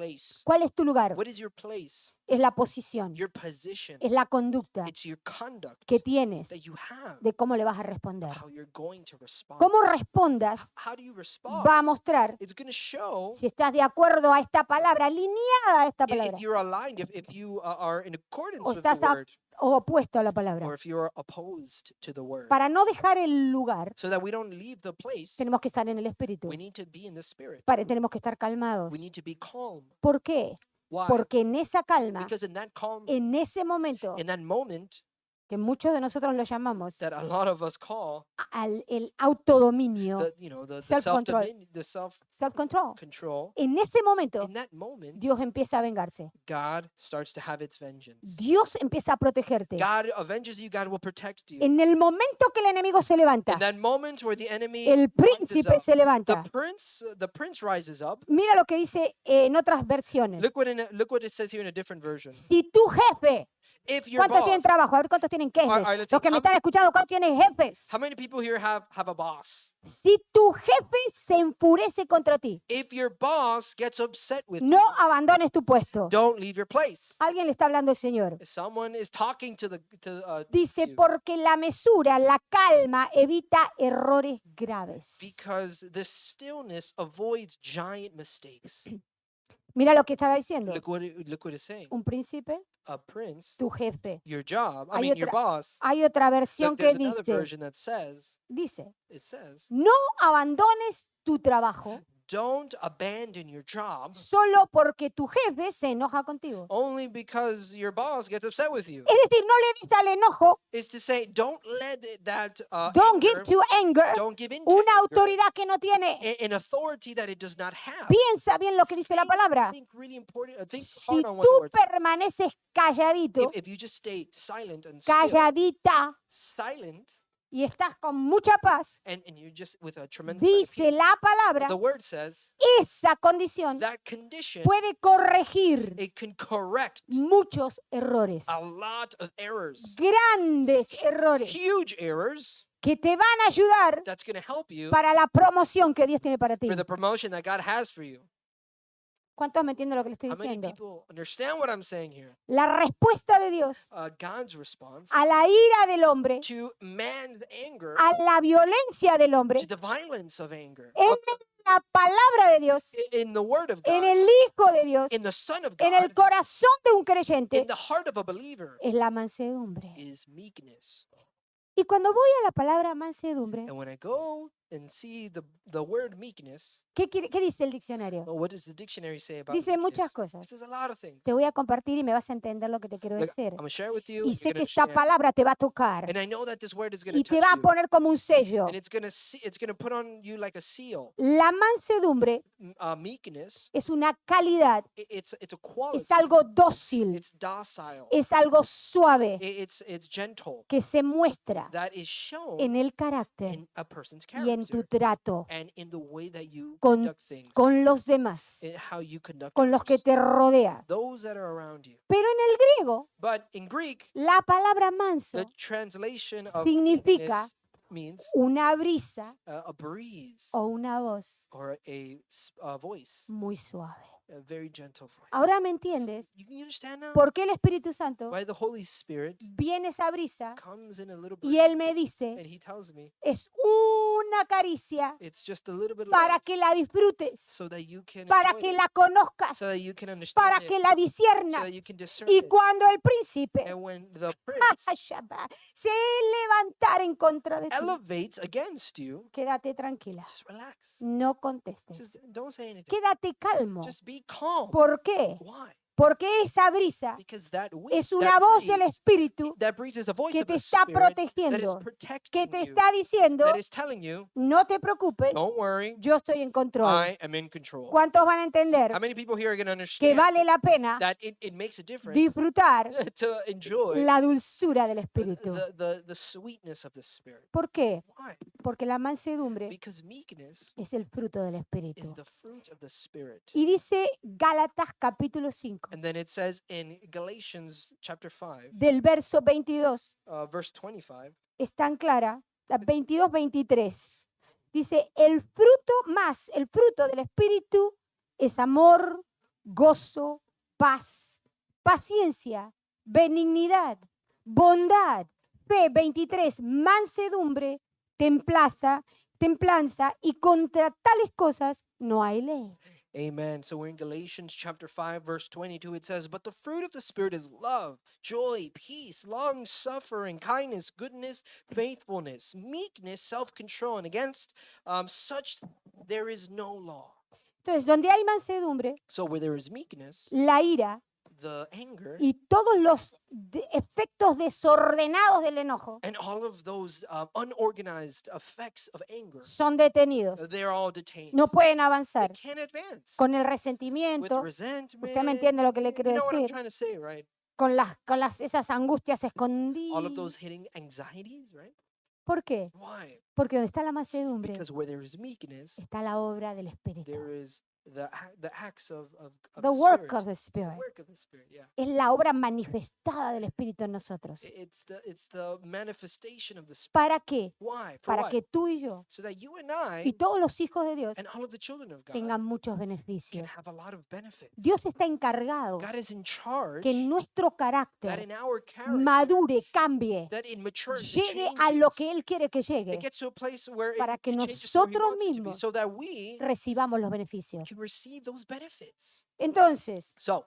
place? ¿Cuál es tu lugar? What is your place? Es la posición, Your position. es la conducta It's your conduct que tienes that you have, de cómo le vas a responder. how you're going to respond. Cómo respondas How do you va a respond? mostrar It's going to show si estás de acuerdo a esta palabra, alineada a esta if palabra, you're aligned, if you are in accordance o with the estás word, o opuesto a la palabra. or if you're opposed to the word. Para no dejar el lugar, So that we don't leave the place, tenemos que estar en el espíritu. we need to be in the spirit. Tenemos que estar calmados. We need to be calm. ¿Por qué? Why? Porque en esa calma, Because in that calm, en ese momento, in that moment que muchos de nosotros lo llamamos that a lot of us call el autodominio, the self-control. self-control, Self-control. En ese momento, in that moment, Dios empieza a vengarse. God starts to have its vengeance. Dios empieza a protegerte. God avenges you, God will protect you. En el momento que el enemigo se levanta, In that moment where the enemy el rises príncipe up, se levanta. the prince rises up. Mira lo que dice en otras versiones. Look what it says here in a different version. Si tu jefe, If your ¿cuántos boss, tienen trabajo? A ver cuántos tienen jefes. All right, let's Los que see. me están escuchando, ¿cuántos tienen jefes? how many people here have a boss? Si tu jefe se enfurece contra ti, If your boss gets upset with no you, abandones tu puesto. don't leave your place. Alguien le está hablando al Señor. If someone is talking to Dice, you, porque la mesura, la calma, evita errores graves. because the stillness avoids giant mistakes. Mira lo que estaba diciendo. Look what it's saying. Un príncipe, A prince, tu jefe. your job, Hay your otra- boss. Hay otra versión Look, que there's another dice, version that says, dice, it says, no abandones tu trabajo don't abandon your job solo porque tu jefe se enoja contigo. only because your boss gets upset with you. Es decir, no le des al enojo, Is to say, don't let that don't anger, give to anger don't give in to una anger, autoridad que no tiene. an authority that it does not have. Piensa bien lo que dice la palabra. Think really important. Think Si hard on what tú the word says. permaneces calladito, If you just stay silent and still, calladita, silent, y estás con mucha paz, and you're just with a tremendous amount of dice peace, la palabra, the word says esa condición that condition, puede corregir it can correct muchos errores, a lot of errors, grandes errores, huge errors que te van a ayudar that's going to help you para la promoción que Dios tiene para ti. for the promotion that God has for you. ¿Cuántos me entienden lo que le estoy How many diciendo? people understand what I'm saying here? La respuesta de Dios God's response a la ira del hombre, to man's anger, a la violencia del hombre, to the violence of anger, en la palabra de Dios, in the word of en God, el Hijo de Dios, in the Son of en el God, corazón de un creyente, in the heart of a believer, es la mansedumbre. is meekness. Y cuando voy a la palabra mansedumbre, And when I go and see the word meekness, ¿qué dice el diccionario? well, what does the dictionary say about Dice meekness? muchas It cosas. says a lot of things. Te voy a compartir y me vas a entender lo que te quiero Look, decir. I'm going to share it with you. Y And sé you're que gonna esta understand. palabra te va a tocar And I know that this word is going y to te touch va a you. poner como un sello. And it's going to put on you like a seal. La mansedumbre Meekness, es una calidad, it's a quality. es algo dócil, It's docile. es algo suave It's gentle. que se muestra That is shown en el carácter in a person's y en tu character trato and in the way that you con, conduct things, con los demás, and how you conduct con los que others, te rodean. those that are around you. Pero en el griego, But in Greek, la palabra manso the translation of significa meekness means una brisa a breeze o una voz or a voice, muy suave. a very gentle voice. Ahora me entiendes You understand now por qué el Espíritu Santo why the Holy Spirit viene esa brisa comes in a little y Él me breeze, dice, and He tells me es una caricia it's just a little bit para love que la disfrutes, so that you can para enjoy que it, la conozcas, so that you can understand para it, que la so disiernas. that you can discern Y it. cuando el príncipe And when the prince se levantara en contra de ti, elevates against you, quédate tranquila, just relax. no contestes, Just don't say anything. quédate calmo. Just be calm. ¿Por qué? Why? Porque esa brisa Because that wind, es una voz del Espíritu that breeze is a voice que of te the está Spirit that is protegiendo, que protecting te you, está diciendo, that is telling you, no te preocupes, don't worry, yo estoy en control. I am in control. ¿Cuántos van a entender How many people here are going to que understand vale la pena that it makes a difference disfrutar to enjoy la dulzura del Espíritu? the sweetness of the Spirit? ¿Por qué? Why? Porque la mansedumbre Because meekness es el fruto del is Espíritu. the fruit of the Spirit. Y dice Gálatas capítulo 5, And then it says in Galatians chapter 5, del verso 22, verse 25, es tan clara, 22-23. Dice, el fruto del Espíritu es amor, gozo, paz, paciencia, benignidad, bondad, fe, 23, mansedumbre, templanza, y contra tales cosas no hay ley. Amen. So we're in Galatians chapter 5, verse 22. It says, "But the fruit of the Spirit is love, joy, peace, long suffering, kindness, goodness, faithfulness, meekness, self-control. And against such there is no law." Entonces, donde hay mansedumbre, So where there is meekness, la ira the anger, y todos los efectos desordenados del enojo and all of those unorganized effects of anger, son detenidos. they're all detained. No pueden They avanzar. can't advance. Con el With resentimiento, resentment. usted me entiende lo que le quiero You know what I'm decir. trying to say, right? con esas angustias All of escondidas. those hidden anxieties, right? ¿Por qué? Why? Porque donde está la mansedumbre Because where there is meekness, está la obra del Espíritu. there is the acts of The the work Spirit. of the The Spirit. work of the Spirit, yeah. Es la obra manifestada del Espíritu en nosotros. It's the manifestation of the Spirit. ¿Para qué? Why? For Para what? que tú y yo So that you and y I todos los hijos de Dios and all of the children of God tengan muchos can beneficios. have a lot of benefits. Dios está encargado God is in charge que nuestro that carácter in our character, madure, cambie, that it matures, it llegue a lo que changes. Él quiere que It llegue, gets to a place where para it que changes to where He nosotros wants it to be, mismos so that we recibamos los beneficios. can receive those benefits. Entonces, So,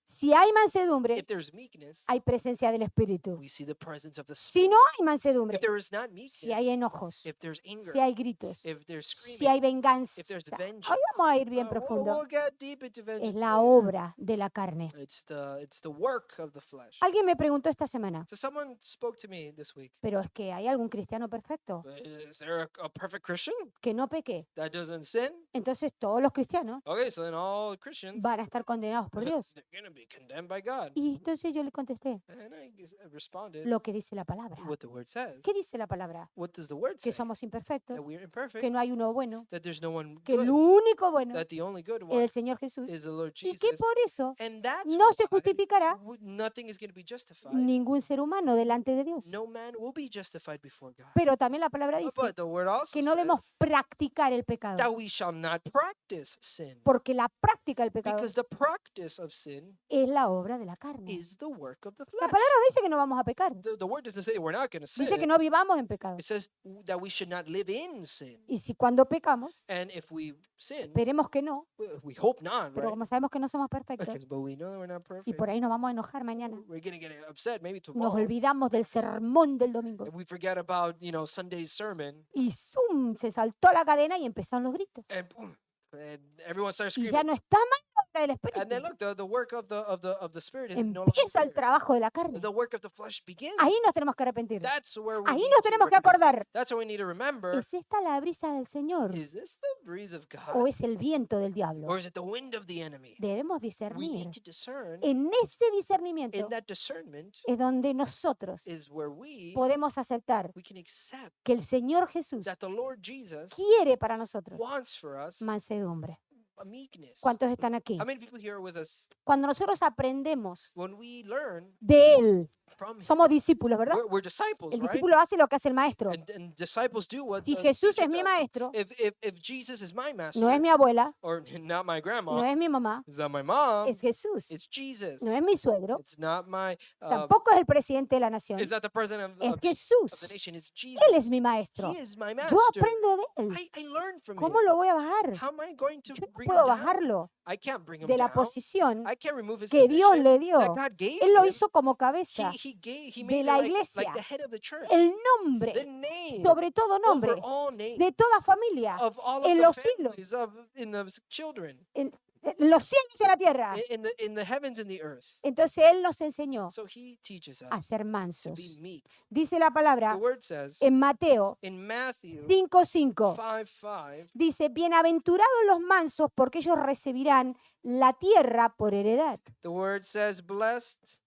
si hay mansedumbre, if there's meekness, hay presencia del Espíritu. we see the presence of the Si Spirit. no hay mansedumbre, If there is not si hay meekness, enojos, if there's anger, si hay gritos, if there's si screaming, hay if venganza, there's hoy vengeance, vamos a ir bien we'll profundo, get deep into es vengeance la later. obra de la carne. It's the work of the flesh. Alguien me preguntó esta semana, So someone spoke to me this week. pero es que hay algún cristiano perfecto Is there a perfect Christian que no peque. that doesn't sin? Entonces todos los cristianos Okay, so then all Christians van a estar condenados por Dios. they're going to be condemned by God. Y entonces yo le contesté And I responded lo que dice la palabra. what the word says. ¿Qué dice la palabra? What does the word Que say? somos imperfectos, That we're imperfect, que no hay uno bueno, that there's no one que el good, único bueno that the only good es one el Señor Jesús is the Lord y Jesus. que por eso And that's no se why justificará nothing is going to be justified. ningún ser humano delante de Dios. No man will be justified before God. Pero también la palabra dice But the word also que no debemos says practicar el pecado, that we shall not practice sin. porque la práctica del pecado Because the practice of sin es la obra de la carne. is the work of the La flesh. palabra no dice que no vamos a pecar, The word doesn't say we're not going to dice que sin. no vivamos en pecado. It says that we should not live in sin. Y si cuando pecamos, And if we sin, esperemos que no, we hope not, pero right? como sabemos que no somos perfectos, Okay, but we know that we're not y perfect. por ahí nos vamos a enojar mañana, We're going to get upset maybe nos tomorrow. olvidamos del sermón del domingo. And we forget about, Sunday's sermon. Y ¡zum! Se saltó la cadena y empezaron los gritos. And boom, and everyone starts Y ya screaming. no está más la obra del And then Espíritu. look, the work of the Spirit is no longer Empieza el there. trabajo de la carne. The work of the flesh begins. Ahí nos tenemos que arrepentir. That's where we Ahí need nos to tenemos que repent. acordar. That's what we need to remember. ¿Es esta la brisa del Señor Is this the breeze of o God? es el viento del diablo? Or is it the wind of the enemy? Debemos We discernir. need to discern. En ese discernimiento In that discernment es donde nosotros is where we podemos aceptar can accept que el Señor Jesús that the Lord Jesus quiere para nosotros wants for us mansedumbre. a meekness. ¿Cuántos están aquí? How many people here are with us? Cuando nosotros aprendemos When we learn de Él, from Him, somos discípulos, ¿verdad? we're disciples, El right? discípulo hace lo que hace el maestro. And disciples do what Si the Jesús teacher es mi does. maestro, If Jesus is my master, no es mi abuela, or not my grandma, no es mi mamá, is not my mom, es Jesús. it's Jesus. No es mi suegro, It's not my, tampoco es el presidente de la nación. it's not the president Es of the Jesús. nation, it's Jesus. Él es mi maestro. He is my Yo master. aprendo de Él. I learn from ¿Cómo him. lo voy a bajar? How am I going to Yo no bring puedo him down? bajarlo I can't bring him de la down. posición I can't remove his que Dios position le dio. that God gave Él lo him. hizo como cabeza. He de made la it like iglesia. the head of the church. El The nombre, name sobre todo nombre, over all names de toda familia, of all of en the los siglos, families of in the children en los cielos y en la tierra. in the heavens and the earth. Entonces Él nos enseñó So he teaches a us ser to be mansos. meek. Dice la The palabra word says en Mateo in Matthew 5:5. 5:5, Dice, bienaventurados los mansos porque ellos recibirán la tierra por heredad. the word says blessed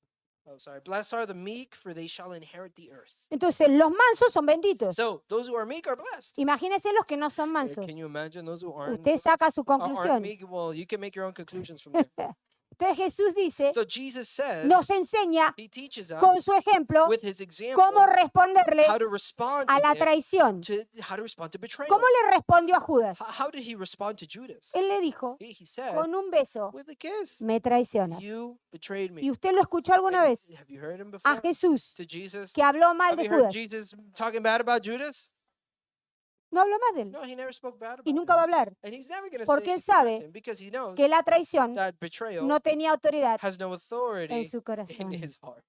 are the meek, for they shall inherit the earth. Entonces los mansos son benditos. So those who are meek are blessed. Imagínense los que no son mansos. Can you imagine those who aren't Usted saca su aren't conclusión. meek? Well, you can make your own conclusions from there. Entonces Jesús dice, So Jesus says, nos enseña he teaches us con su ejemplo with his example cómo responderle how to respond a la to him, traición. how to respond to betrayal. ¿Cómo le respondió a Judas? How did he respond to Judas? Él le dijo, He said, con un beso with a kiss, me traicionas. you betrayed me. ¿Y usted lo escuchó alguna And vez have you heard him a before? Jesús To Jesus? que habló mal Have de you heard Judas? Jesus talking bad about Judas? No habló más de él No, he never spoke bad about y nunca va a him. hablar And he's never going to say porque él anything bad to sabe him because he knows que la traición that betrayal no tenía autoridad has no authority en su in corazón. his heart.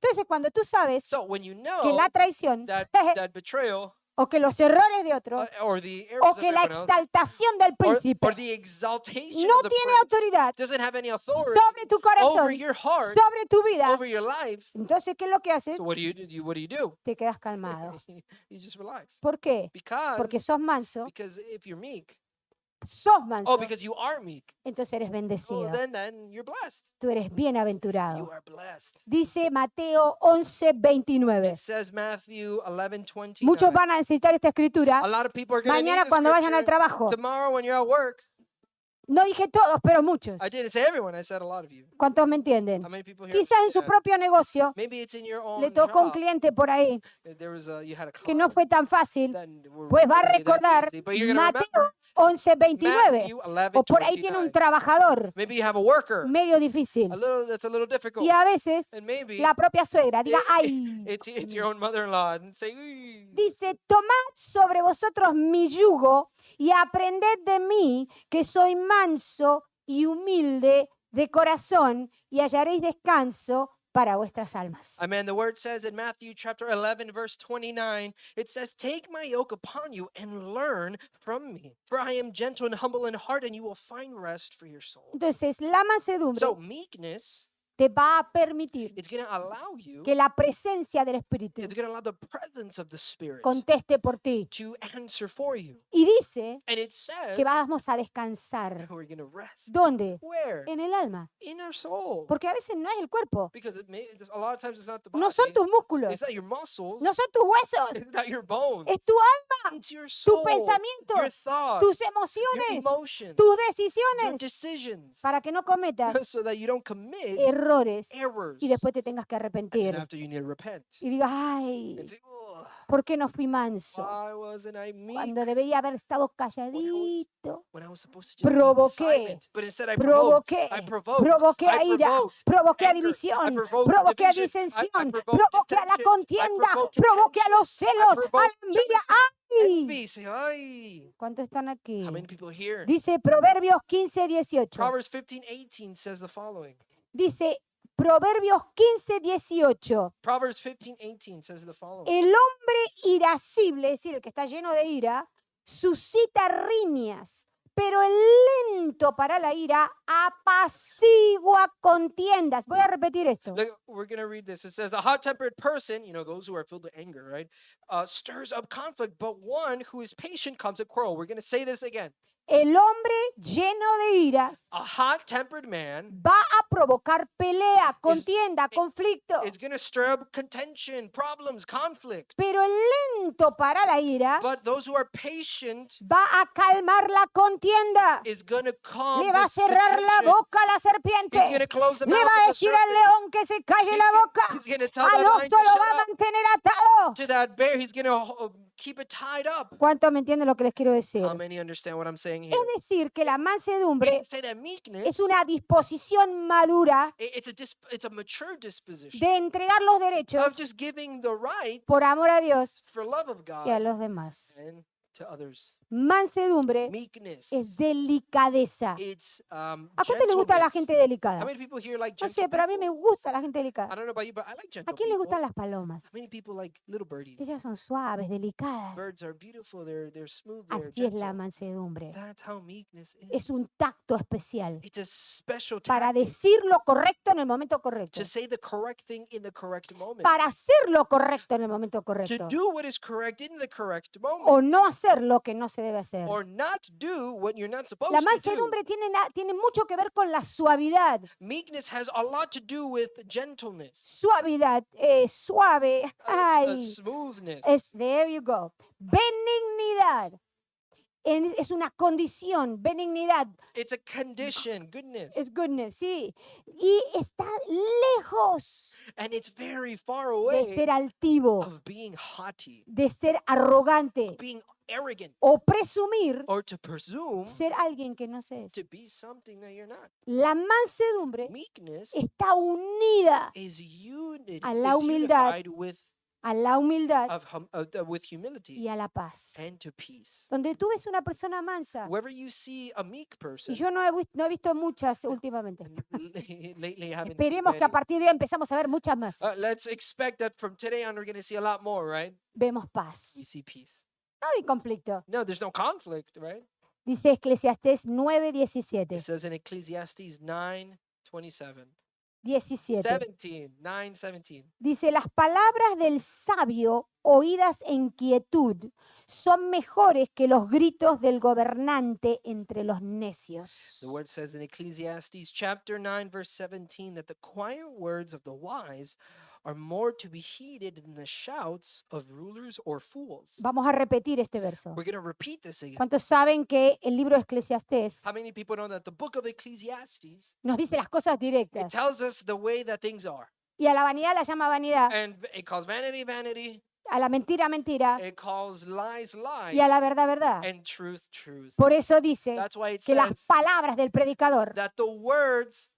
Entonces, cuando tú sabes So when you que know la traición that betrayal o que los errores de otros or the o errors of que la everyone else exaltación del príncipe or the exaltation no of the tiene prince autoridad doesn't have any authority sobre tu over corazón, your heart, sobre tu vida, over your life. entonces, ¿qué es lo que haces? So what do you do? What do you do? Te quedas calmado. You just relax. ¿Por qué? Porque Because sos manso, if you're meek, sos manso, because you are meek, entonces eres bendecido. then you're blessed. Tú eres You bienaventurado. are blessed. Dice Mateo 11:29. It says Matthew 11:29. Muchos van a necesitar esta escritura A lot of people are going to need mañana this cuando vayan al scripture trabajo. tomorrow when you're at work. No dije todos, pero muchos. I didn't say everyone. I said a lot of you. ¿Cuántos me entienden? How many people here? Quizás en su Yeah. propio negocio Maybe it's in your own le tocó un job. cliente por ahí There was you had a que no client fue tan fácil, that pues va a wasn't really that recordar easy, but you're going to Mateo remember 11:29. Matthew 11, O por ahí tiene un 29. trabajador Maybe you have a worker, medio difícil. that's a little difficult. Y a veces And maybe la propia suegra diga, ay, it's your own mother-in-law and say, "Uy." dice, tomad sobre vosotros mi yugo y aprended de mí, que soy manso y humilde de corazón, y hallaréis descanso para vuestras almas. Amen. The word says in Matthew chapter 11, verse 29, it says, take my yoke upon you and learn from me. For I am gentle and humble in heart, and you will find rest for your soul. Entonces, la mansedumbre So meekness te va a permitir is going to allow you, que la presencia del Espíritu it's going to allow the presence of the Spirit conteste por ti. to answer for you. Y dice And it says que vamos a descansar. that we're going to rest. ¿Dónde? Where? En el alma. In our soul. Porque a veces no es el cuerpo, Because a lot of times it's not the body. no son tus músculos, It's not your muscles. no son tus huesos, It's not your bones. es tu alma, It's your tus soul. Your pensamientos, thoughts. tus Your emociones, emotions. tus Your decisiones, decisions. para que no cometas So that you don't commit errores errors. y después te tengas que And arrepentir after you need to repent. y digas, ay, And say, oh, ¿por qué no fui manso? why wasn't I meek Cuando debería haber estado calladito. when I was supposed to just be Provoqué, silent? But instead I provoked. Provoqué, I provoked. provoqué a I ira, provoked provoqué a anger. I división, provoked provoqué a division. I disensión, provoked provoqué a la dissension. contienda, I provoked provoqué a contention. los celos, a la provoked envidia. jealousy. ¡Ay! Envy. Say, ay. ¿Cuántos están aquí? How many people here? Dice Proverbios 15:18. Proverbs 15:18 says the following. Dice Proverbios 15:18. Proverbs 15:18 says the following. El hombre irascible, es decir, el que está lleno de ira, suscita riñas, pero el lento para la ira apacigua contiendas. Voy a repetir esto. Look, we're going to read this. It says, a hot-tempered person, those who are filled with anger, right, stirs up conflict, but one who is patient comes up quarrel. We're going to say this again. El hombre lleno de iras A hot-tempered man va a provocar pelea, contienda, conflicto. is going to stir up contention, problems, conflict. Pero el lento para la ira But those who are patient va a calmar la contienda. is going to calm Le va a this cerrar la contention. boca a la He's going serpiente. to close the Le mouth va a of the decir al serpent. león que se calle la boca. He's going to tell Al that lion oso to lo shut va a up. mantener atado. To that bear, he's going to keep it tied up. ¿Cuántos me entienden lo que les quiero decir? How many understand what I'm saying here? Es decir, que la We mansedumbre can say that meekness, es una disposición madura it's a mature disposition de entregar los derechos of just giving the rights por amor a Dios for love of y a God los demás. and to others. Mansedumbre Meekness, es delicadeza. it's ¿A cuánto les gusta la gentleness. gente How delicada? many people here like No gentle sé, pero a mí me people? gusta la gente I delicada. don't know about you, but I like ¿A gentle quién le people. gustan las palomas? How many people like little birdies? Ellas son suaves, delicadas. Birds are beautiful, they're smooth, they're Así es la gentle. mansedumbre. That's how meekness is. Es un tacto especial It's a special para tactic decir lo correcto en el momento correcto. to say the correct thing in the correct moment. Para hacer lo correcto en el momento To correcto. do what is correct in the correct moment. O no hacer lo que no se debe hacer. Or not do what you're not supposed La to do. mansedumbre tiene mucho que ver con la suavidad. Meekness has a lot to do with gentleness, Suavidad, suave. a Ay, smoothness. there you go. Benignidad. es una condición, benignidad, It's a condition, goodness. es goodness, sí. Y está lejos And it's very far de away ser altivo, of being haughty, de ser arrogante being arrogant, o presumir or to presume ser alguien que no se es. to be something that you're not. La mansedumbre Meekness está unida is unity, a la is humildad, unified with a la humildad with humility y a la paz. and to peace. Donde tú ves una persona mansa, Wherever you see a meek y person, yo no he visto muchas últimamente. lately I haven't seen Esperemos que a many. partir de hoy empezamos a ver muchas más. Let's expect that from today on we're going to see a lot more, right? Vemos We paz. see peace. No hay conflicto. No, there's no conflict, right? Dice Eclesiastés It 9:17. says in Ecclesiastes 9:27. 17. 9:17. Dice, las palabras del sabio oídas en quietud son mejores que los gritos del gobernante entre los necios. The word says in Ecclesiastes chapter 9 verse 17 that the quiet words of the wise are more to be heeded than the shouts of rulers or fools. Vamos a repetir este verso. We're going to repeat this again. ¿Cuántos saben que el libro de Eclesiastés How many people know that the book of Ecclesiastes, nos dice las cosas it directas? tells us the way that things are. Y a la vanidad la llama vanidad, And it calls vanity, vanity. a la mentira, mentira, It calls lies, lies. y a la verdad, verdad. And truth, truth. Por eso dice That's why it que las says palabras del predicador, that the words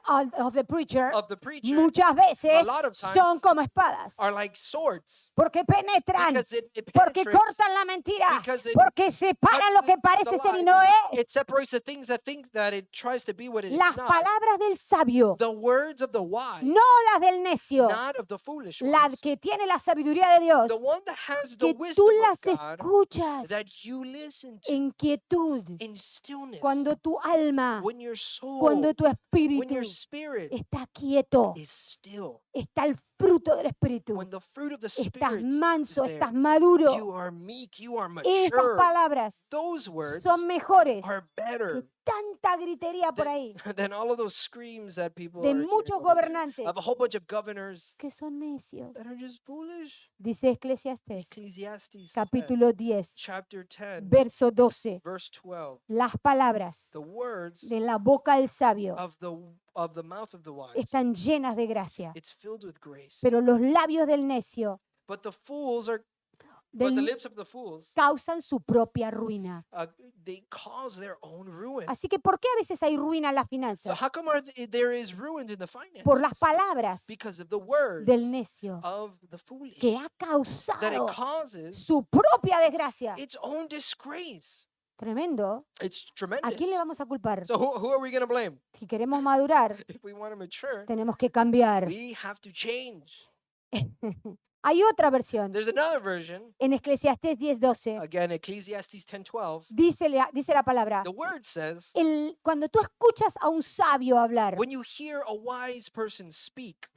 of the preacher, of the preacher muchas veces lot of son times como espadas, are like swords. porque penetran, Because it porque penetrates, cortan la mentira, because it porque separan cuts lo the- que the parece ser y lies. no es. it separates the things that think that it tries to be what it is Las not. palabras del sabio, The words of the wise, no las del necio, not of the foolish la ones. que tiene la sabiduría de Dios, The one that has the que wisdom tú of las God escuchas that you listen to en quietud, in stillness. cuando tu alma, When your soul, cuando tu when espíritu your spirit está quieto, is still, está el fruto del espíritu, when the fruit of the estás spirit is manso, there, estás maduro. you are meek, you are Esas mature. palabras Those words son mejores are que better tanta gritería por ahí than all of those screams that people de are hearing muchos over there. gobernantes Of a whole bunch of governors que son necios. that are just foolish. Dice Eclesiastés, Ecclesiastes capítulo says, 10, chapter 10, verso 12. verse 12. Las palabras The words de la boca del sabio of the mouth of the wise, están llenas de gracia, it's filled with grace. pero los labios del necio But the del- lips of the fools, causan su propia ruina. they cause their own ruin. Así que, ¿por qué a veces hay ruina en las So finanzas? how come there is ruins in the Por las finances? palabras Because of the words del necio of the foolish, que ha that it causado causes su propia desgracia. its own disgrace. Tremendo. It's ¿A tremendous. quién le vamos a culpar? So who are we going to blame? Si queremos madurar, If we want to mature, tenemos que cambiar. we have to change. Hay otra versión. There's another version. En Eclesiastés 10:12 Again, Ecclesiastes 10:12. dice la palabra, The word says, cuando tú escuchas a un sabio hablar, when you hear a wise person speak,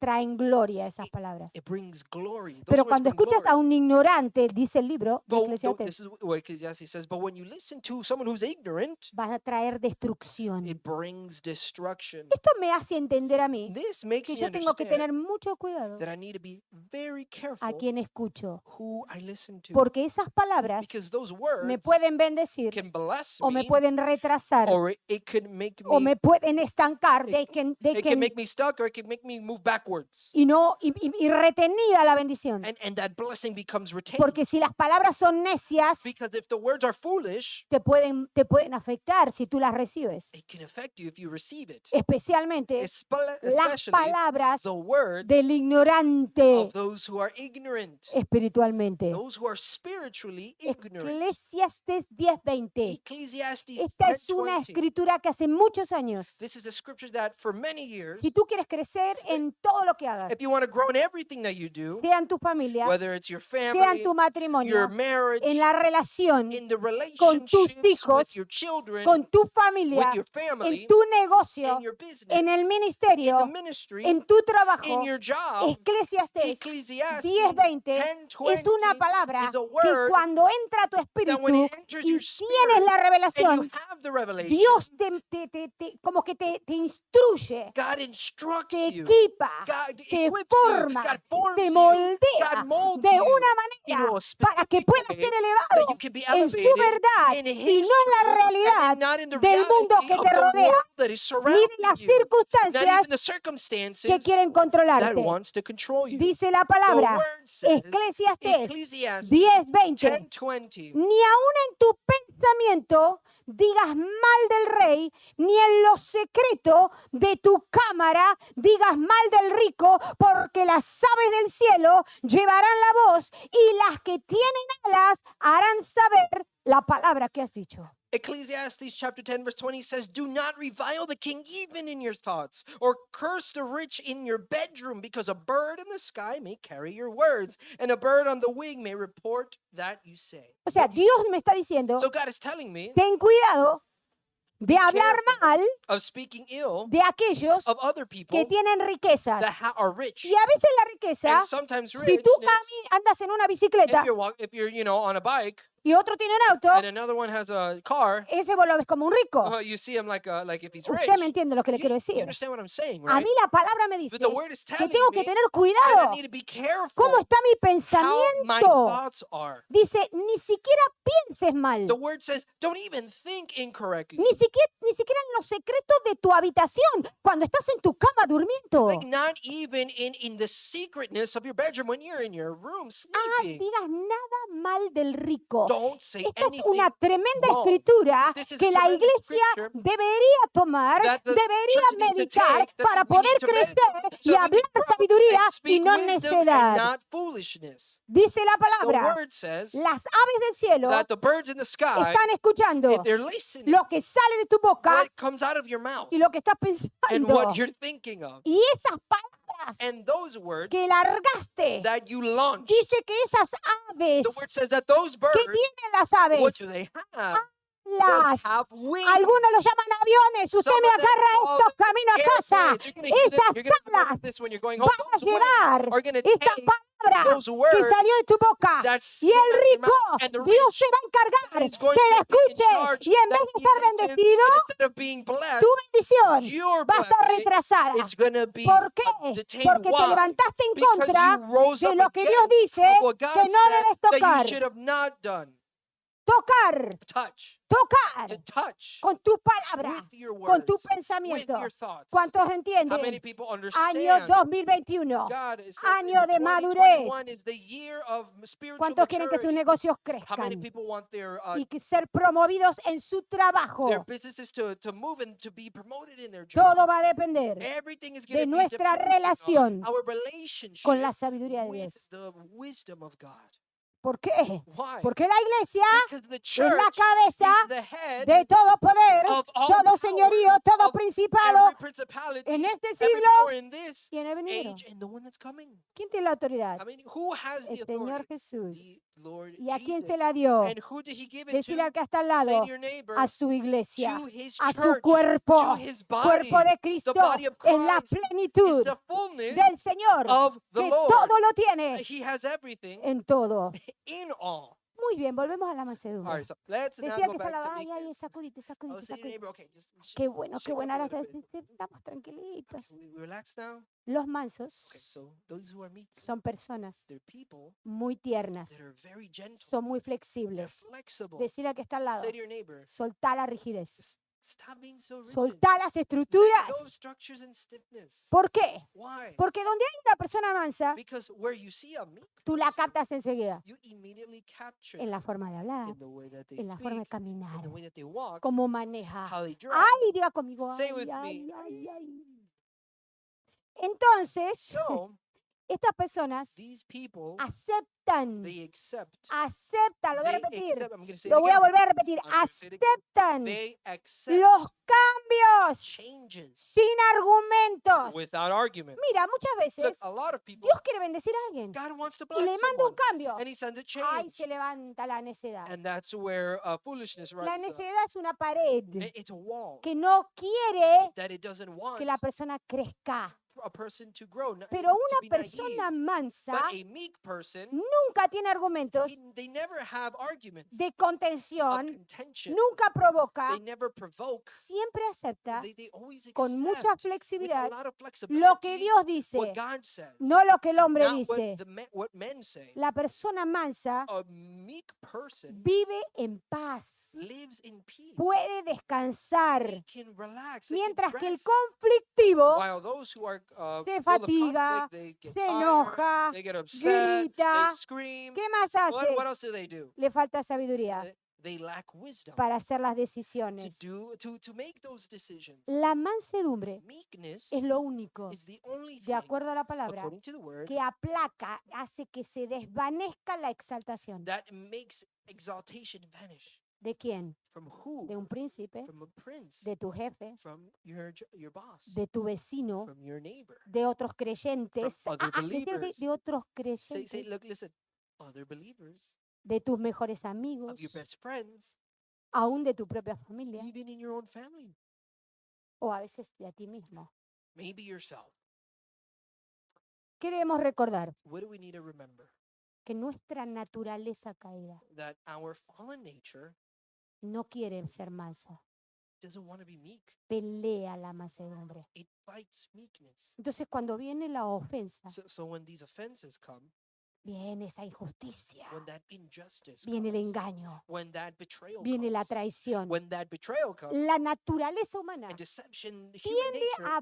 traen gloria esas palabras. it brings glory. Those Pero words cuando bring escuchas a glory. un ignorante, dice el libro de But Eclesiastés, this is what Ecclesiastes says. But when you listen to someone who's ignorant, vas a traer destrucción. it brings destruction. Esto me hace entender a mí This makes que me yo tengo que understand tener mucho cuidado that I need to be very a careful quien escucho, who I listen to, porque esas palabras because those me words pueden bendecir can bless o me me, pueden retrasar or it could make o me me pueden estancar it can make me stuck, or it can make me move backwards. y retenida la bendición. And that blessing becomes retained. Porque si las palabras son necias, Because if the words are foolish, te pueden afectar si tú las recibes. it can affect you if you receive it. Especialmente las Especially palabras the words del ignorante of those who are ignorant, espiritualmente. those who are spiritually ignorant. Eclesiastes 10:20. Ecclesiastes Esta es una 10:20. escritura que hace muchos años, This is a scripture that for many years, si tú quieres crecer en todo lo que hagas, if you want to grow in everything that you do, sea en tu familia, whether it's your sea en family, tu your matrimonio, marriage, en la relación, in the con tus relationships with hijos, your children, con tu with familia, your family, en tu negocio, in your business, en el in the ministerio, ministry, en tu trabajo. in your job. Eclesiastes Ecclesiastes 10:20 es una 10:20 palabra is a que word cuando entra tu that when espíritu it enters y your tienes spirit la and you revelación, have the revelation, Dios como que te instruye, God instructs te you. equipa, God te equips you. forma, God forms te you. moldea God molds de you una manera into a para que specific pueda way ser that elevado you can be en su elevated verdad in y His no en la truth realidad and not in the del mundo reality que of te the rodea, world that is ni surrounding de las you, not even circunstancias the que circumstances quieren that controlarte. wants to control you. Dice la The palabra, word says, Eclesiastés Ecclesiastes 10:20, 10:20, ni aun en tu pensamiento digas mal del rey, ni en lo secreto de tu cámara digas mal del rico, porque las aves del cielo llevarán la voz y las que tienen alas harán saber la palabra que has dicho. Ecclesiastes chapter 10 verse 20 says, do not revile the king even in your thoughts, or curse the rich in your bedroom, because a bird in the sky may carry your words, and a bird on the wing may report that you say. O sea, what you Dios say." me está diciendo, So God is telling me ten cuidado de hablar careful mal of speaking ill de aquellos of other que people tienen riquezas. that are rich. Y a veces la riqueza, And sometimes si tú richness, andas en una bicicleta if you're on a bike y otro tiene un auto, and another one has a car, ese vos lo ves como un rico. you see him like if he's rich. Usted me entiende lo que le You quiero decir. understand what I'm saying, A right? mí la palabra me dice But the word is que telling tengo que me tener that I cuidado. need to be careful ¿Cómo está mi how my pensamiento? thoughts are. Dice, ni siquiera pienses mal. The word says, don't even think incorrectly. Ni siquiera en los secretos de tu habitación, cuando estás en tu cama durmiendo. Like not even in the secretness of your bedroom when you're in your room sleeping. Digas nada mal del rico. Don't say Esta es anything una tremenda wrong. escritura This is a que la tremendous iglesia scripture debería tomar, that the debería church needs to meditar take, that para we need poder to crecer meditate so y that we hablar can grow sabiduría and y speak no wisdom and necedad. not foolishness. Dice la The palabra, word says las aves del cielo that the birds in the sky, están escuchando if they're listening, lo que sale de tu boca what comes out of your mouth y lo que estás and pensando. what you're thinking of. Y esas palabras And those words que largaste, that you launch, dice que esas aves, the word says that those birds, ¿qué tienen las what aves? do they have? Las. They have wings. Algunos lo llaman aviones. Usted Some me of them agarra call esto them camino a casa. airplanes. You're gonna Esas remember alas this when you're going home. van a Those wings llevar are gonna esta take palabra those que words salió de tu boca. that Y el came out of your rico, mouth, and the Dios rich se va a encargar is going que la to be in escuche. charge, Y en that vez de he ser listens, bendecido, and instead of being blessed, tu bendición your va a estar blessing, retrasada. it's gonna be ¿Por qué? detained. Porque te Why? levantaste en Because contra you rose de up lo que Dios against dice what God que no said debes that tocar. you should have not done. Tocar, To tocar touch con tu palabra, with your con words, tu with pensamiento. your thoughts. ¿Cuántos How many entienden? people Año understand 2021. God is Año de 2021 madurez. is the year of spiritual ¿Cuántos quieren que sus maturity? negocios How many crezcan people want their y que ser promovidos en su trabajo? businesses to move and to be promoted in their Todo job? va a depender Everything is de going to be nuestra dependent relación on our relationship con la sabiduría de with Dios. the wisdom of God. ¿Por qué? Why? Porque la iglesia Because the es la church cabeza is the head de todo poder, of all todo power, señorío, todo of principado every principality, en este every siglo power in this y en el venidero. age and the one that's coming. ¿Quién tiene la autoridad? I mean, who has the El Señor authority? Jesús. The Lord ¿Y a quién Jesus. se la dio? And who did he give it Decirle to? al que está al Say lado, to your neighbor, a su iglesia, to his a su church, cuerpo, to his body, cuerpo de the Cristo, body of en la Christ, is plenitud the fullness del Señor, of the que Lord. todo lo tiene He has everything en todo. in all. Muy bien, volvemos a la All mansedumbre. right, so let's now Decía go que está back la to ay, ay, meekness. sacudite, I sacudite, was saying to your sacudite. neighbor, okay, just Qué bueno, shake up a ahora little bit. estamos tranquilitos. We relax now. Los Okay, mansos so those who are meek, son personas they're people muy tiernas, that are very gentle, son muy they're flexibles. flexible. Decirle al que está al lado, Say to your neighbor, soltá la rigidez, just stop being so rigid. soltá las Let go of estructuras. structures and stiffness. ¿Por qué? Why? Porque donde hay una persona mansa, Because where you see a meek tú la person, captas enseguida. you immediately capture En la forma de hablar, in the way that they en la forma de speak, caminar, in the way that they walk, cómo maneja. how they drive. Ay, diga conmigo. Say Ay, with ay, me. ay, ay. Entonces, So estas personas these people, aceptan, they accept. aceptan, lo voy a They repetir, accept. I'm going to say it lo voy a again. volver a repetir, I'm gonna say it again. aceptan They accept los cambios changes sin argumentos. without argument. Mira, muchas Look, veces a lot of people, Dios quiere bendecir a alguien God wants to y le bless manda un someone, cambio. and He sends a Ay, change, se levanta la necedad. and that's where foolishness La rises up. necedad es una pared It's a wall que no quiere that it doesn't want que la persona crezca. a person to grow, Pero to una be persona naive. mansa But a meek person, nunca tiene argumentos they never have arguments de of contención, contention. nunca provoca, They never provoke. siempre acepta They always con mucha accept with a flexibilidad lot of lo que flexibility Dios dice, what God says, no lo que el hombre not what dice. what men say. La persona mansa A meek person vive en paz, lives in peace. puede descansar, They can relax. They can mientras que el rest. conflictivo While those who are se full of fatiga, conflict, they get se tired, enoja, they get upset, grita. they scream. ¿Qué más hace? What else do they do? Le falta sabiduría They lack wisdom para hacer las to decisiones. to make those decisions. La mansedumbre Meekness es lo único, is the only de thing, acuerdo a la palabra, according to the word, que aplaca, hace que se desvanezca la exaltación. that makes exaltation vanish. ¿De quién? From who? De un príncipe, From a prince. de tu jefe, From your boss. de tu vecino, From your neighbor. de otros creyentes, From other decir believers. de otros Say, creyentes, look, listen. Other believers, de tus mejores of amigos, your best friends, aún de tu propia familia, even in your own family, o a veces de a ti mismo. maybe yourself. ¿Qué debemos recordar? What do we need to remember? Que nuestra naturaleza caída That our fallen nature no quiere ser mansa, doesn't want to be meek. pelea la mansedumbre. It fights meekness. Entonces cuando viene la ofensa, So when these offenses come, viene esa injusticia, when that injustice viene el comes, engaño, when that betrayal viene la comes, traición. when that betrayal comes, La naturaleza humana and deception, the tiende a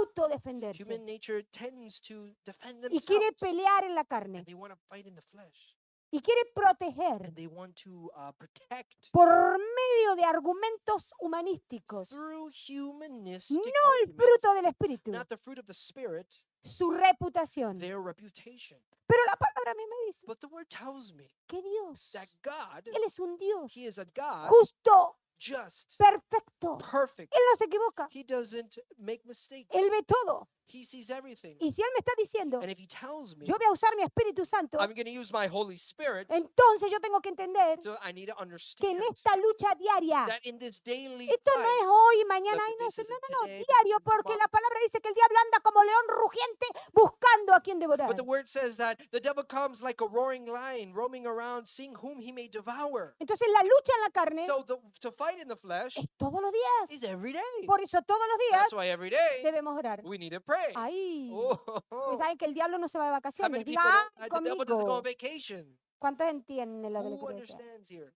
autodefenderse human nature tends to defend y quiere themselves. pelear en la carne And they want to fight in the flesh. y quiere proteger And they want to protect por medio de argumentos humanísticos, through humanistic no el arguments, fruto del Espíritu, not the fruit of the Spirit, su reputación. their reputation. Pero la palabra a mí me dice But the word tells me que Dios, that God, Él es un Dios He is a God justo, just, perfecto. perfect. Él no se equivoca. He doesn't make mistakes. Él ve todo. He sees everything. Y si Él me está diciendo, And if He tells me yo voy a usar mi Espíritu Santo, I'm going to use my Holy Spirit, entonces yo tengo que entender so I need to que understand en esta lucha diaria, that in this daily esto no es fight, hoy, mañana, look, y no this sé, isn't no, today, this diario, isn't porque tomorrow. la palabra dice que el diablo anda como león rugiente buscando a quien devorar. But the word says that the devil comes like a roaring lion, roaming around, seeing whom he may devour. Entonces la lucha en la carne So to fight in the flesh es todos los días. is every day. Por eso todos los días That's why every day debemos orar. we need to pray. Ahí. Oh, Porque saben que el diablo no se va de how vacaciones. many Diga, people know "Ay, that the devil doesn't go on conmigo". vacation? ¿Cuántos entienden lo que le Who quiero decir? understands here?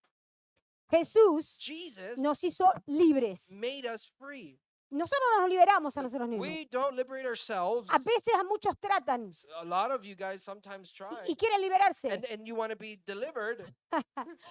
Jesús Jesus nos hizo libres. made us free. Nosotros no nos liberamos a nosotros mismos. We don't liberate ourselves. A veces a muchos tratan A lot of you guys sometimes try. y quieren liberarse And you want to be delivered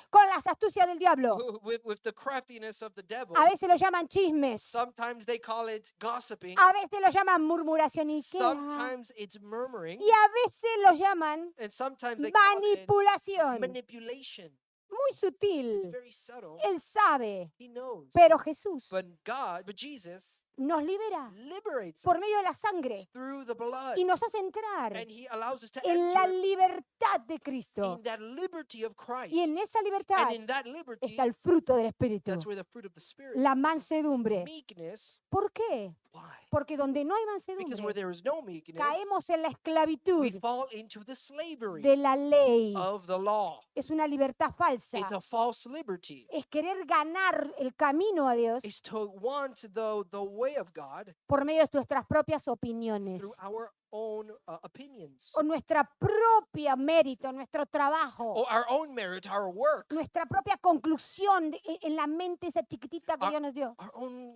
con las astucias del diablo. with the craftiness of the devil. A veces lo llaman chismes. Sometimes they call it gossiping. A veces lo llaman murmuración y Sometimes it's murmuring. y a veces lo llaman And sometimes they call it manipulación. manipulation. Muy It's sutil. very subtle. Él sabe, He knows. pero Jesús But Jesus nos libera liberates por us medio de la sangre through the blood. y nos hace entrar And He allows us to en la enter libertad de Cristo. in that liberty of Christ. Y en esa libertad And in that liberty, está el fruto del Espíritu, that's where the fruit of the Spirit la is. mansedumbre. Meekness. ¿Por qué? Why? Porque donde no hay Because where mansedumbre, there is no meekness, caemos en la we esclavitud fall into the slavery de la ley. of the law. Es una libertad falsa. It's a false liberty. Es querer ganar el camino a Dios It's to want the way of God por medio de nuestras propias through opiniones our own opinions o nuestra propia mérito, nuestro trabajo, or our own merit, our work, nuestra propia conclusión en la mente esa chiquitita que Ah, Dios nos dio. our own,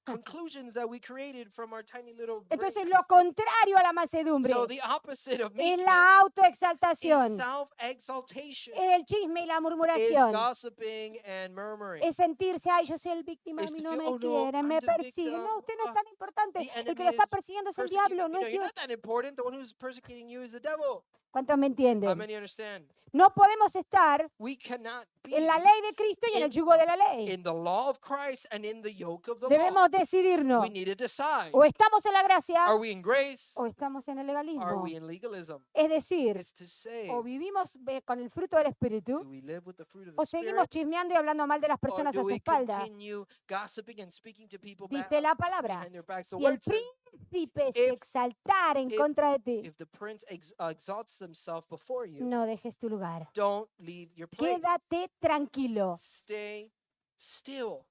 conclusions that we created from our tiny little Entonces brains. lo contrario a la mansedumbre So the opposite of es meekness la is autoexaltación, self-exaltation, el chisme y la is murmuración, gossiping and murmuring. es sentirse, ay, yo soy el víctima, a Is mí to no feel, me "Oh, no, quieren, I'm me the persiguen. victim. No, usted no es Ah, tan importante. the El que enemy lo está is persiguiendo es el persecuting diablo, you. no es You're Dios. not that important. The one who's persecuting you is the devil. ¿Cuántos me How entienden? many understand? No podemos estar We cannot be en la ley de Cristo y en el yugo de la ley. in the law of Christ and in the yoke of the law. Debemos decidirnos. We need to decide. O estamos en la gracia Are we in grace? o estamos en el Are legalismo. we in legalism? Es decir, It's to say, o vivimos con el fruto del do Espíritu we live with the fruit of o the seguimos Spirit? chismeando y hablando mal de las Or personas a do su we espalda. continue gossiping and speaking to people Dice la palabra, behind their backs? The si el word says, príncipe se If- exaltara en if- contra de ti, If the prince exalts himself before you, no dejes tu lugar. don't leave your place. Quédate tranquilo. Stay still.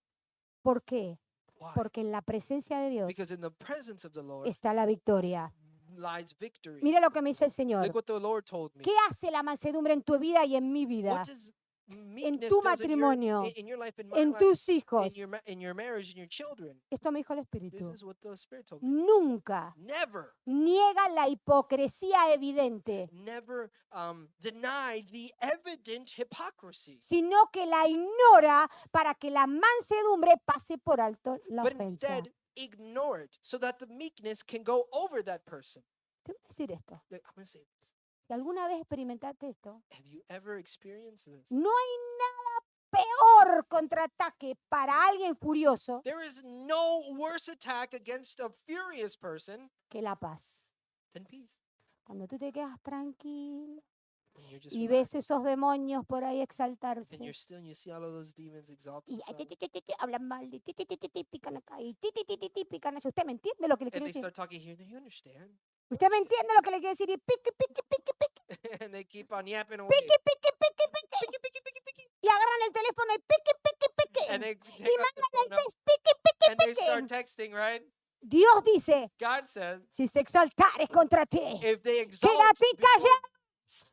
¿Por qué? Why? Porque en la presencia de Dios Because in the presence of the Lord está la victoria. lies victory. Mira lo que me dice el Señor. Look what the Lord told me. ¿Qué hace la mansedumbre en tu vida y en mi vida? What does meekness tu does matrimonio, in your life, in my En life, tus in hijos. in your marriage, in your children? Esto me dijo el This Espíritu. is what the Spirit told me. Nunca Never, niega la hipocresía evidente, never deny the evident hypocrisy, sino que la ignora para que la mansedumbre pase por alto la but ofensa. instead ignore it so that the meekness can go over that person. Te voy a decir esto. Look, I'm going to say this. Si alguna vez experimentaste esto, Have you ever experienced this? no hay nada peor contraataque para alguien furioso There is no worse attack against a furious person que la paz. than peace. Cuando tú te quedas tranquilo When you're just y relaxed ves esos demonios por ahí and exaltarse you're still, and you see all of those demons exalt y ay, themselves, hablan mal y pican acá y pican allá. ¿Usted me entiende lo que le and quiero they decir? start talking here, do you understand? ¿Usted me entiende lo que le quiero decir? Y pique, pique, pique, pique, And they keep on yapping away. pique, pique, pique, pique. Picky, picky, picky, picky. Y agarran el teléfono y pique, pique, And pique. they Y take out the mandan el phone up, text, pique, pique, and they start pique. texting, right? Dios dice, God says, si se exaltares contra ti, if they exalt, quédate before- callado,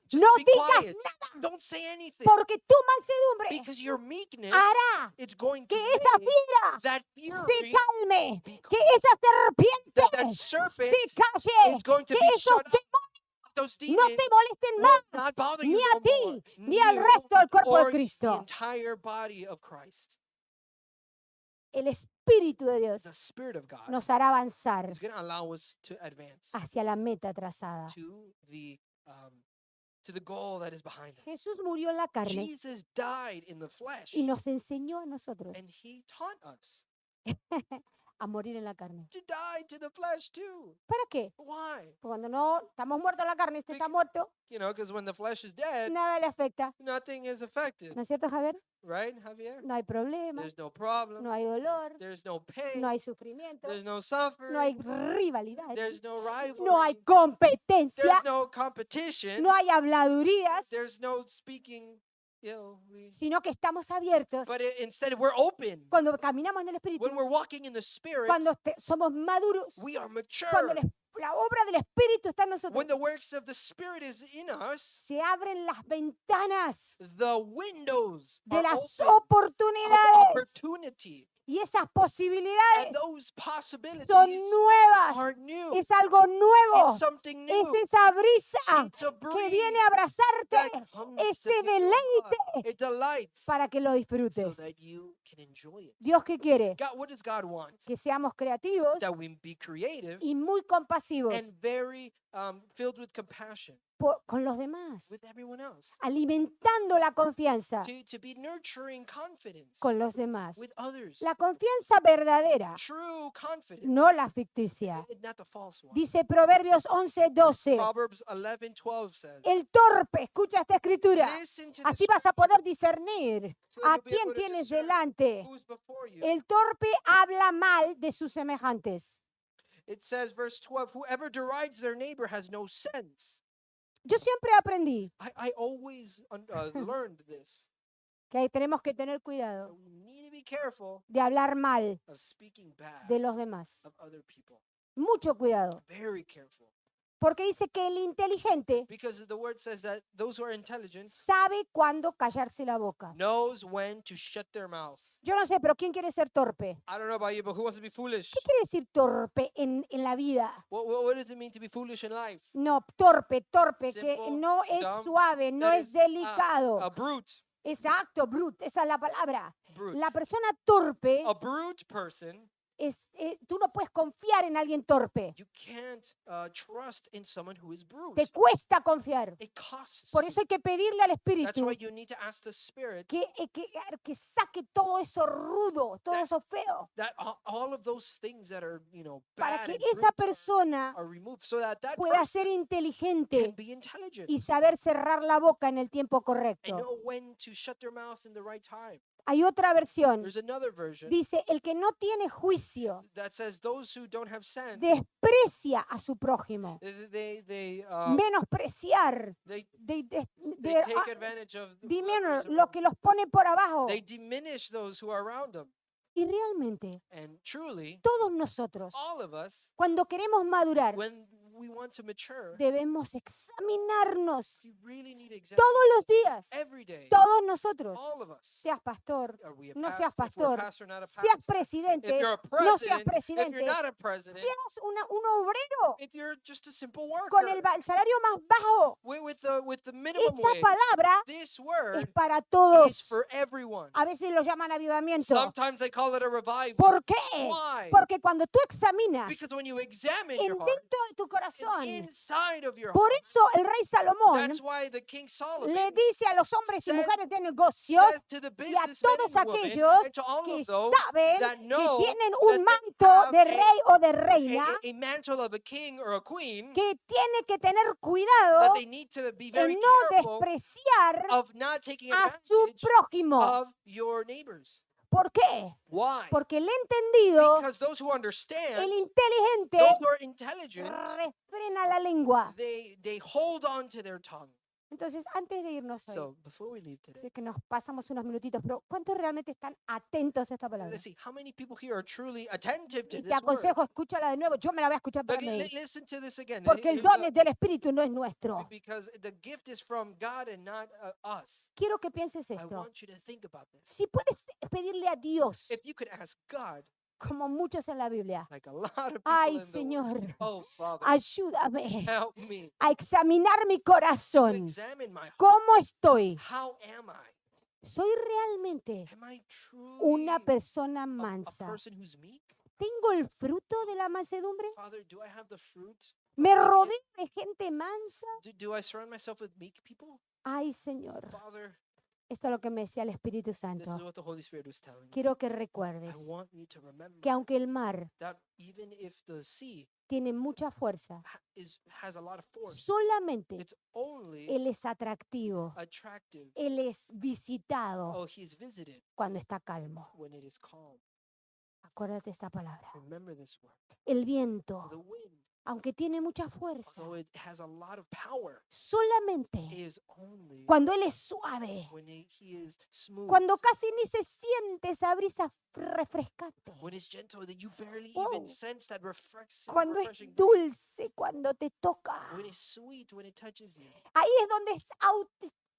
just no be digas quiet. nada, Don't say anything. porque tu mansedumbre Because your meekness, hará it's going to que esa make fiera that se fury, calme, be que calm. esa serpiente That se serpent calle, is going to que be esos shut up. demonios Those no demons te molesten will más, not bother ni you a no ti, more, ni al you resto del cuerpo de or the Cristo. entire body of Christ. El Espíritu de Dios The Spirit of God nos hará avanzar is going to allow us to advance hacia la meta trazada. to the goal that is behind us. Jesús murió en la carne Jesus died in the flesh, y nos enseñó a nosotros and He taught us a morir en la carne. to die to the flesh too. ¿Para qué? Why? Porque cuando no estamos muertos en la carne, este está Beca- muerto, You know, because when the flesh is dead, nada le afecta. nothing is affected, ¿No es cierto, Javier? right, Javier? No hay problema, There's no problem. no hay dolor, There's no pain. no hay sufrimiento, There's no no suffering. hay rivalidad, There's no rivalry. no hay competencia, There's no competition. no hay habladurías, There's no speaking ill. sino que estamos abiertos But instead, we're open. cuando caminamos en el Espíritu, When we're walking in the Spirit, cuando somos maduros, we are mature. cuando la obra del Espíritu está en nosotros. When the works of the Spirit is in us, Se abren las ventanas the windows de are las open of oportunidades opportunity. y esas And posibilidades those possibilities son nuevas. are new. Es algo nuevo. It's something Es new. esa brisa It's a que breeze viene a abrazarte, that comes to ese give you a deleite hug. It delights para que lo so disfrutes. that you can enjoy it. Dios, ¿qué quiere? God, what does God want? Que seamos creativos That we be creative y muy compasivos and very filled with compassion con los demás, with everyone else. alimentando la confianza To be nurturing confidence con los demás. with others. La confianza verdadera, True confidence, no la ficticia. not the false one. Dice Proverbios 11:12. Proverbs 11:12 says, El torpe, escucha esta escritura. listen to the Así vas a poder discernir so a you'll be quién able to tienes discern delante. who's before you. El torpe habla mal de sus semejantes. It says, verse 12, whoever derides their neighbor has no sense. Yo siempre aprendí I always learned this. que ahí tenemos que tener That cuidado we need to be careful de hablar mal of speaking bad de los demás. of other people. Mucho cuidado. Very careful. Porque dice que el inteligente Because the word says that those who are intelligent sabe cuándo callarse la boca. knows when to shut their mouth. Yo no sé, pero ¿quién quiere ser torpe? I don't know about you, but who wants to be foolish? ¿Qué quiere decir torpe en la vida? What does it mean to be foolish in life? No, torpe, que Simple, no es dumb, suave, no That es is delicado. a brute. Exacto, brute, esa es la palabra. Brute. La persona torpe A brute person, tú no puedes confiar en alguien torpe. you can't trust in someone who is brute. Te cuesta confiar. It costs. Por you. eso hay que pedirle al That's Espíritu why you need to ask the Spirit que saque todo eso rudo, todo That- eso feo, that all of those things that are, para bad que and esa brute persona are removed so that pueda person ser can inteligente be intelligent y saber cerrar la boca en el tiempo and correcto. know when to shut their mouth in the right time. Hay otra versión. There's another version Dice, el que no tiene juicio that says those who don't have sense, desprecia a su prójimo. they Menospreciar. they De take advantage of demeanor, others lo around que los pone por abajo. them. They diminish those who are around them. Y realmente, And truly, todos nosotros, all of us, cuando queremos madurar, when we want to mature, debemos examinarnos we really need to examine todos los días. every day. Todos nosotros, All of us. seas pastor, Are we a no pastor? seas If we're a pastor, pastor, not a seas pastor. If presidente, you're a no seas president, if presidente, you're not a president, seas un obrero if you're just a simple con worker el salario más bajo. with the minimum Esta wage, palabra this es word para is todos. for everyone. A veces lo llaman avivamiento. Sometimes they call it a revival. ¿Por qué? Why? Porque cuando tú examinas Because when you examine en your heart, dentro de tu and corazón, inside of your por heart, eso el rey Salomón that's why the King Solomon le dice a los hombres y says- mujeres de negocios said to the y a businessmen todos and women, aquellos and to all que of those saben that que know tienen that un they manto have de rey o de reina, a mantle of a king or a queen, que tiene que tener that cuidado they need to be very en no careful despreciar of not taking a su advantage prójimo. of your neighbors. ¿Por qué? Why? Porque el entendido, Because those who understand, el inteligente, those who are intelligent, refrena la lengua. they hold on to their tongue. Entonces, antes de irnos hoy, So before we leave today, sé que nos pasamos unos minutitos, pero ¿cuántos realmente están atentos a esta palabra? let's see how many people here are truly attentive to Y te this word. aconsejo, escúchala de nuevo, yo me la voy a escuchar para Like, mí. listen to this again. Porque el Here's don es del Espíritu, no es nuestro. because the gift is from God and not us. Quiero que pienses I esto. want you to think about this. Si puedes pedirle a Dios, If you could ask God, como muchos en la Biblia, like a lot of people ay in the world, Señor, oh Father, ayúdame help me a examinar mi to corazón. examine my heart. ¿Cómo estoy? How am I? ¿Soy realmente Am I truly una persona a mansa? person who's meek? ¿Tengo el fruto de la mansedumbre? Father, do I have the fruit? ¿Me rodeo de gente mansa? Do I surround myself with meek people? Ay, Señor, Father, esto es lo que me decía el Espíritu this is Santo. what the Holy Spirit was telling me. Quiero que I recuerdes want you to remember que aunque el mar that even if the sea tiene mucha fuerza, has a lot of force, solamente it's only Él es atractivo, attractive. Él es visitado Oh, he's visited cuando está calmo. when it is calm. Acuérdate esta palabra. Remember this word. El viento, The wind, aunque tiene mucha fuerza, although it has a lot of power, solamente is only cuando Él es suave, when he is smooth, cuando casi ni se siente esa brisa refrescante, when it's gentle, that you barely Wow. even sense that cuando es refreshing breeze. dulce, cuando te toca. When it's sweet, when it touches you. Ahí es donde es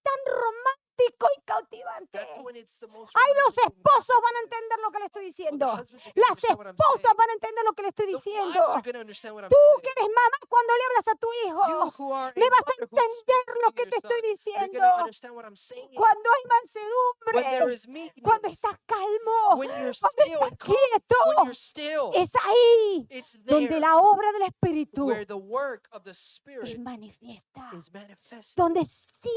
tan romántico y cautivante. That's when it's the most Ay, los romantic and esposos van a beautiful. entender lo que le estoy Well, the diciendo. husbands are gonna Las understand what I'm esposas saying. van a entender lo que le estoy The wives diciendo. are going to understand what I'm Tú saying. que eres mamá, cuando le hablas a tu You hijo, who are le a vas a mother who is entender lo speaking que to te your estoy son, you're diciendo. going to understand what I'm saying. Cuando hay When there mansedumbre, is meekness, cuando estás calmo, when you're cuando still estás and calm, when quieto, you're still, es ahí it's donde there la obra del Espíritu where the work of the es Spirit manifiesta. is manifested. Donde sin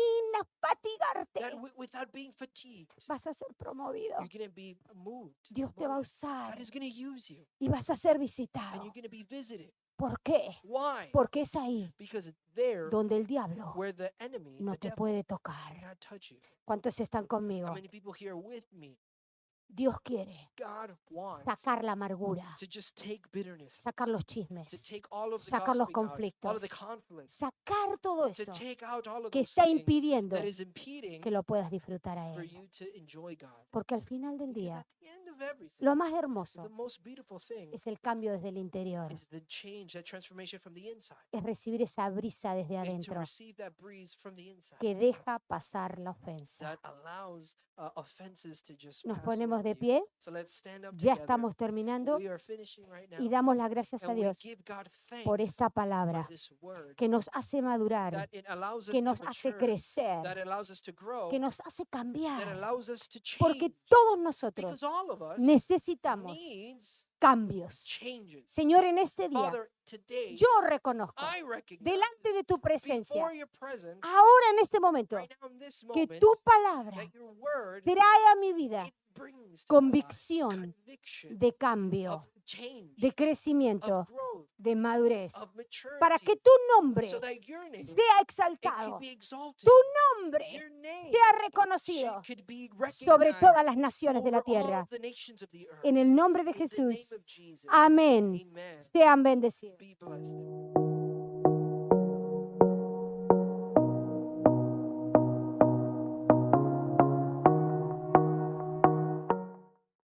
fatigarte That without being fatigued, vas a ser promovido. you're going to be moved. Dios te va a promoted. usar God is going to use you, y vas a ser and visitado. you're going to be visited. ¿Por qué? Why? Porque es ahí Because it's there donde el diablo where the enemy, no the te devil, puede tocar. cannot touch you. ¿Cuántos están conmigo? How many people here with me? Dios quiere God wants sacar la amargura, to just take bitterness, sacar los to chismes, take all of the sacar los gossiping out, all of the conflictos, conflicts, sacar todo to eso take out all of que those está things impidiendo that is impeding que lo puedas disfrutar a for Él. you to enjoy God. Porque al final del Because día, at the end of everything, lo más the hermoso most beautiful thing es el cambio desde el interior, is the change, that transformation from the inside, es recibir esa brisa desde is to adentro receive that breeze from the inside que deja pasar la ofensa. that allows offenses to just Nos pass ponemos over de you. pie, So let's stand up ya together. estamos terminando We are finishing right now. y damos las gracias a And we Dios give God por thanks esta for palabra this word que nos hace madurar, that it allows us que to nos hace mature, crecer, that allows us to grow, que nos hace that cambiar, allows us to porque change. todos nosotros Because all of us necesitamos needs cambios. changes. Señor, en este día Father, today yo reconozco I recognize delante de tu presencia, before your presence, ahora en este momento, right now in this que moment, tu palabra that your word, trae a mi vida it brings to my life convicción conviction de cambio, of change, de crecimiento, of growth, de madurez, of para maturity, que tu nombre so that your name, sea it could exaltado, be exalted. tu nombre Your name sea reconocido could be sobre recognized todas las naciones de la over all tierra. the nations of the earth. En el nombre de In the name Jesús. of Jesus. Amén. Amen. Sean bendecidos. Be blessed.